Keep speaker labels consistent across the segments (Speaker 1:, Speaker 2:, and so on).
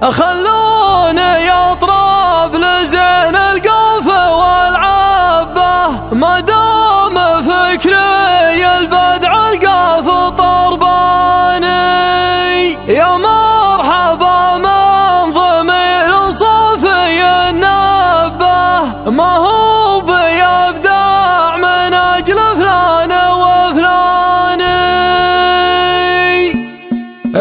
Speaker 1: خلوني اطرب لزين القافة والعبة ما دام فكري البدع القاف طرباني. يا مرحبا من ضمير صافي النبه ما هو بيبدع من اجل فلان وفلاني.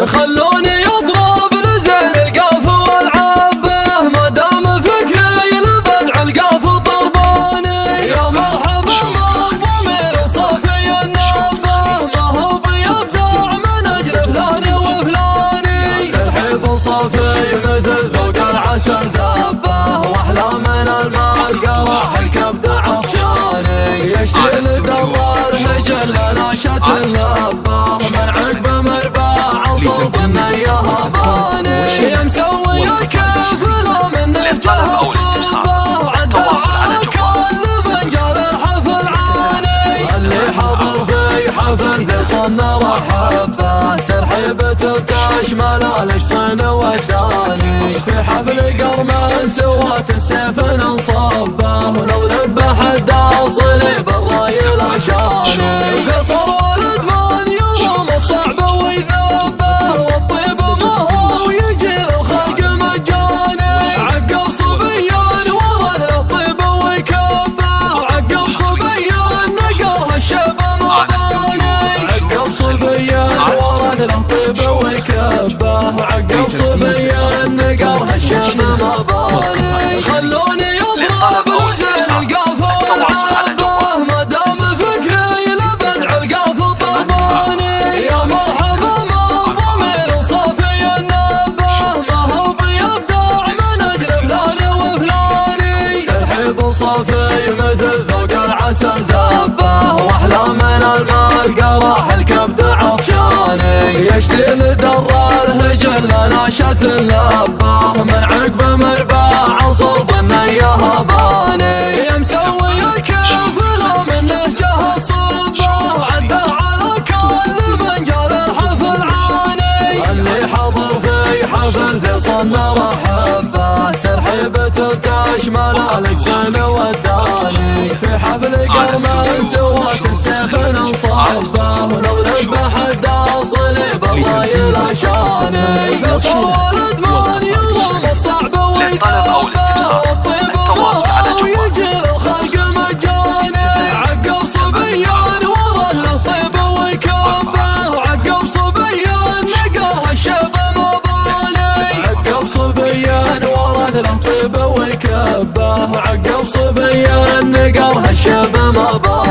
Speaker 1: خلوني اضرب لزين القاف والعبه ما دام فكري البدع القاف طرباني. يا مرحبا من ضمير صافي النبه ما هو بيبدع من اجل فلان وفلاني. ترحيب صافي مثل ذوق العسل ذبه واحلى من الماء قراح الكبد عطشاني. يشتي لدوار هجل ناشة اللبه من عقب مرباع صوب النيه هباني. يا مسوي الكيف لو منه جه صوبه وعدى على كل فنجان الحفل عاني. اللي حضر في حفل فيصل رحبه ترحيبته بتشمل الحصن والداني. في حفل قرمه سوات السيف ننصبه ولو ذبح الصليب الراي العشاني. فيصل ولد من يوم الصعب ويذبه والطيب ما هو يجي للخلق مجاني. عقب صبيان ورث الطيب ويكبه وعقب صبيان نقر هالشيب مباني. عقب صبيان ورث الطيب ويكبه وعقب صبيان نقر هالشيب مباني. خلوني اضرب لزين القاف والعبه ما دام فكري البدع القاف طرباني. يا مرحبا من ضمير صافي النبه ما هو بيبدع من اجل فلان وفلاني. ترحيب صافي مثل ذوق العسل ذبه واحلى من الماء قراح الكبد عطشاني. يشتي لدرار هجل ناشة اللبه من عقب مرباع صوب النيه هباني. يا مسوي الكيف لو منه جه صوبه وعدى على كل فنجان الحفل عاني. اللي حضر في حفل فيصل رحبه ترحيبته بتشمل الحصن والداني. في حفل قرمه سوات السيف ننصبه ولو ذبح الصليب الراي العشاني. فيصل ولد من يوم الصعب ويذبه والطيب ما هو يجي للخلق مجاني. عقب صبيان ورث الطيب ويكبه وعقب صبيان نقر هالشيب مباني. عقب صبيان ورث الطيب ويكبه وعقب صبيان نقر هالشيب مباني.